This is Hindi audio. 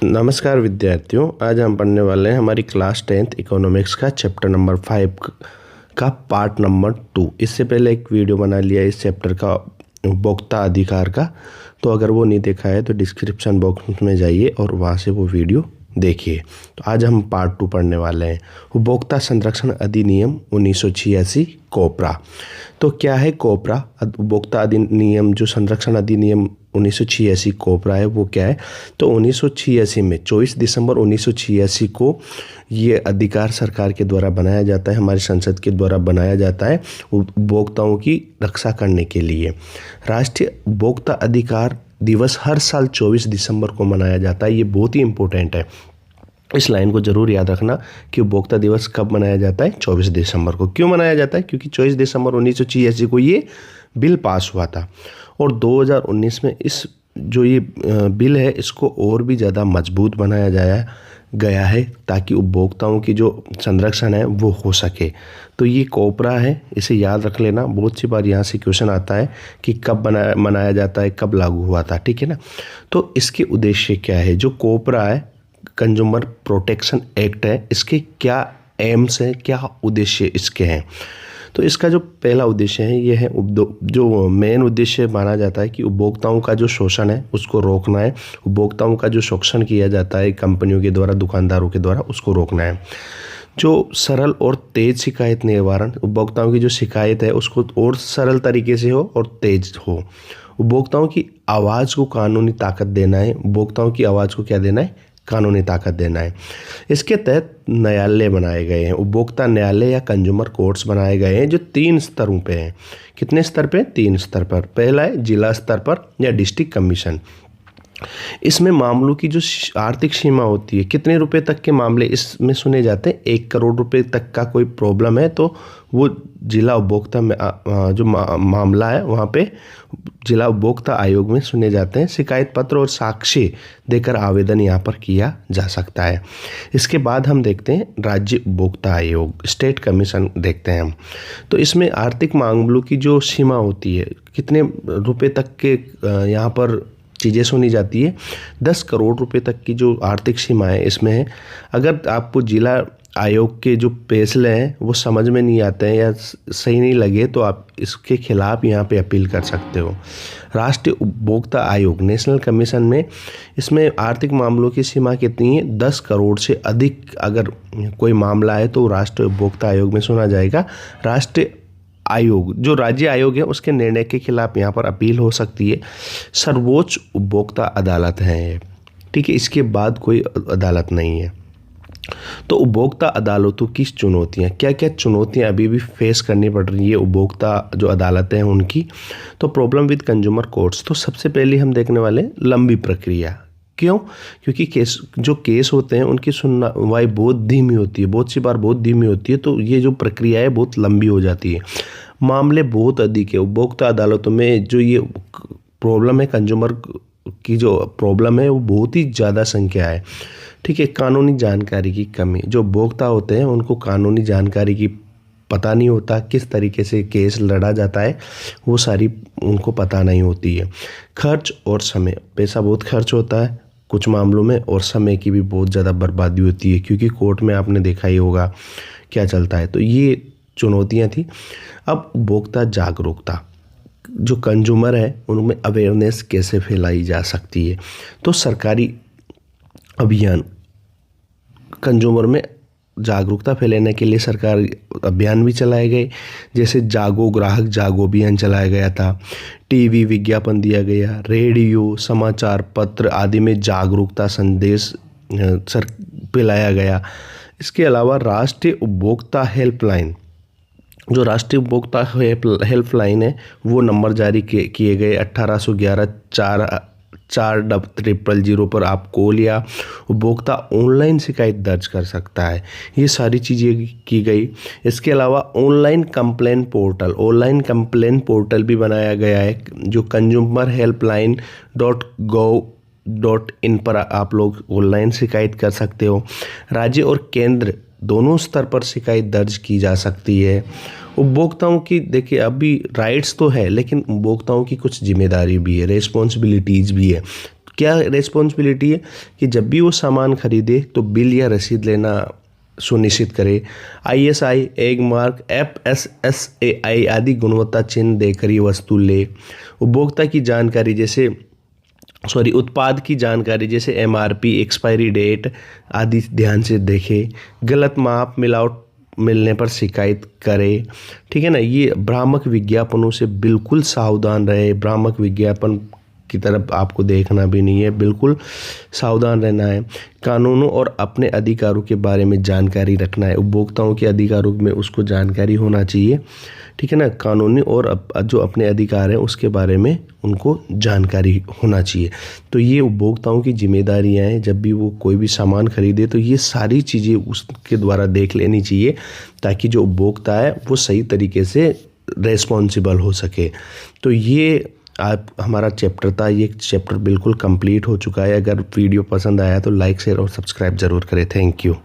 नमस्कार विद्यार्थियों, आज हम पढ़ने वाले हैं हमारी क्लास 10th इकोनॉमिक्स का चैप्टर नंबर 5 का पार्ट नंबर 2। इससे पहले एक वीडियो बना लिया इस चैप्टर का उपभोक्ता अधिकार का, तो अगर वो नहीं देखा है तो डिस्क्रिप्शन बॉक्स में जाइए और वहाँ से वो वीडियो देखिए। तो आज हम पार्ट 2 पढ़ने वाले हैं, उपभोक्ता संरक्षण अधिनियम 1986 कोपरा। तो क्या है कोपरा? उपभोक्ता अधिनियम जो संरक्षण अधिनियम 1986 कोपरा है वो क्या है? तो 1986 में 24 दिसंबर 1986 को ये अधिकार सरकार के द्वारा बनाया जाता है, हमारी संसद के द्वारा बनाया जाता है उपभोक्ताओं की रक्षा करने के लिए। राष्ट्रीय उपभोक्ता अधिकार दिवस हर साल 24 दिसंबर को मनाया जाता है। ये बहुत ही इम्पोर्टेंट है, इस लाइन को जरूर याद रखना कि उपभोक्ता दिवस कब मनाया जाता है? 24 दिसंबर को। क्यों मनाया जाता है? क्योंकि 24 दिसंबर 1986 को ये बिल पास हुआ था और 2019 में इस जो ये बिल है इसको और भी ज़्यादा मजबूत बनाया गया है ताकि उपभोक्ताओं की जो संरक्षण है वो हो सके। तो ये कोपरा है, इसे याद रख लेना। बहुत सी बार यहाँ से क्वेश्चन आता है कि कब मनाया जाता है, कब लागू हुआ था, ठीक है ना। तो इसके उद्देश्य क्या है? जो कोपरा है, कंज्यूमर प्रोटेक्शन एक्ट है, इसके क्या एम्स हैं, क्या उद्देश्य इसके हैं? तो इसका जो पहला उद्देश्य है ये है, जो मेन उद्देश्य माना जाता है कि उपभोक्ताओं का जो शोषण है उसको रोकना है। उपभोक्ताओं का जो शोषण किया जाता है कंपनियों के द्वारा, दुकानदारों के द्वारा, उसको रोकना है। जो सरल और तेज शिकायत निवारण, उपभोक्ताओं की जो शिकायत है उसको और सरल तरीके से हो और तेज हो। उपभोक्ताओं की आवाज़ को कानूनी ताकत देना है। उपभोक्ताओं की आवाज़ को क्या देना है? कानूनी ताकत देना है। इसके तहत न्यायालय बनाए गए हैं, उपभोक्ता न्यायालय या कंज्यूमर कोर्ट्स बनाए गए हैं जो 3 स्तरों पे हैं। कितने स्तर पे? 3 स्तर पर। पहला है जिला स्तर पर या डिस्ट्रिक्ट कमीशन। इसमें मामलों की जो आर्थिक सीमा होती है, कितने रुपए तक के मामले इसमें सुने जाते हैं? 1 करोड़ रुपए तक का कोई प्रॉब्लम है तो वो जिला उपभोक्ता में जो मामला है वहाँ पे जिला उपभोक्ता आयोग में सुने जाते हैं। शिकायत पत्र और साक्ष्य देकर आवेदन यहाँ पर किया जा सकता है। इसके बाद हम देखते हैं राज्य उपभोक्ता आयोग, स्टेट कमीशन देखते हैं हम। तो इसमें आर्थिक मामलों की जो सीमा होती है, कितने रुपए तक के यहाँ पर चीज़ें सुनी जाती है? 10 करोड़ रुपए तक की जो आर्थिक सीमाएं इसमें है। अगर आपको जिला आयोग के जो फैसले हैं वो समझ में नहीं आते हैं या सही नहीं लगे तो आप इसके खिलाफ यहाँ पे अपील कर सकते हो। राष्ट्रीय उपभोक्ता आयोग, नेशनल कमीशन में, इसमें आर्थिक मामलों की सीमा कितनी है? 10 करोड़ से अधिक अगर कोई मामला है तो राष्ट्रीय उपभोक्ता आयोग में सुना जाएगा। राष्ट्रीय आयोग जो राज्य आयोग है उसके निर्णय के खिलाफ यहाँ पर अपील हो सकती है। सर्वोच्च उपभोक्ता अदालत है, ठीक है, इसके बाद कोई अदालत नहीं है। तो उपभोक्ता अदालतों की चुनौतियाँ, क्या क्या चुनौतियाँ अभी भी फेस करनी पड़ रही है उपभोक्ता जो अदालतें हैं उनकी? तो प्रॉब्लम विद कंज्यूमर कोर्ट्स, तो सबसे पहले हम देखने वाले लंबी प्रक्रिया। क्यों? क्योंकि केस होते हैं उनकी सुनवाई बहुत धीमी होती है, बहुत सी बार बहुत धीमी होती है, तो ये जो प्रक्रिया है बहुत लंबी हो जाती है। मामले बहुत अधिक है उपभोक्ता अदालतों में। जो ये प्रॉब्लम है कंज्यूमर की, जो प्रॉब्लम है वो बहुत ही ज़्यादा संख्या है, ठीक है। कानूनी जानकारी की कमी, जो उपभोक्ता होते हैं उनको कानूनी जानकारी की पता नहीं होता, किस तरीके से केस लड़ा जाता है वो सारी उनको पता नहीं होती है। खर्च और समय, पैसा बहुत खर्च होता है कुछ मामलों में और समय की भी बहुत ज़्यादा बर्बादी होती है क्योंकि कोर्ट में आपने देखा ही होगा क्या चलता है। तो ये चुनौतियाँ थी। अब उपभोक्ता जागरूकता, जो कंज्यूमर है उनमें अवेयरनेस कैसे फैलाई जा सकती है? तो सरकारी अभियान, कंज्यूमर में जागरूकता फैलाने के लिए सरकार अभियान भी चलाए गए, जैसे जागो ग्राहक जागो अभियान चलाया गया था। टीवी विज्ञापन दिया गया, रेडियो, समाचार पत्र आदि में जागरूकता संदेश फैलाया गया। इसके अलावा राष्ट्रीय उपभोक्ता हेल्पलाइन, जो राष्ट्रीय उपभोक्ता हेल्पलाइन है वो नंबर जारी किए गए 1811-400 पर आप कॉल या उपभोक्ता ऑनलाइन शिकायत दर्ज कर सकता है। ये सारी चीज़ें की गई। इसके अलावा ऑनलाइन कंप्लेन पोर्टल भी बनाया गया है जो consumerhelpline.gov.in पर आप लोग ऑनलाइन शिकायत कर सकते हो। राज्य और केंद्र दोनों स्तर पर शिकायत दर्ज की जा सकती है। उपभोक्ताओं की देखिए अभी राइट्स तो है लेकिन उपभोक्ताओं की कुछ जिम्मेदारी भी है, रेस्पॉन्सिबिलिटीज़ भी है। क्या रिस्पॉन्सिबिलिटी है कि जब भी वो सामान खरीदे तो बिल या रसीद लेना सुनिश्चित करे। ISI, एग मार्क, FSSAI आदि गुणवत्ता चिन्ह देकर ये वस्तु ले। उपभोक्ता की जानकारी जैसे उत्पाद की जानकारी जैसे MRP, एक्सपायरी डेट आदि ध्यान से देखे। गलत माप मिलावट मिलने पर शिकायत करे। ठीक है ना। ये भ्रामक विज्ञापनों से बिल्कुल सावधान रहे। भ्रामक विज्ञापन की तरफ आपको देखना भी नहीं है, बिल्कुल सावधान रहना है। कानूनों और अपने अधिकारों के बारे में जानकारी रखना है। उपभोक्ताओं के अधिकारों में उसको जानकारी होना चाहिए। ठीक है ना। कानूनी और जो अपने अधिकार हैं उसके बारे में उनको जानकारी होना चाहिए। तो ये उपभोक्ताओं की जिम्मेदारियां हैं। जब भी वो कोई भी सामान खरीदे तो ये सारी चीज़ें उसके द्वारा देख लेनी चाहिए, ताकि जो उपभोक्ता है वो सही तरीके से रेस्पॉन्सिबल हो सके। तो ये आप हमारा चैप्टर था। ये चैप्टर बिल्कुल कंप्लीट हो चुका है। अगर वीडियो पसंद आया तो लाइक, शेयर और सब्सक्राइब ज़रूर करें। Thank you.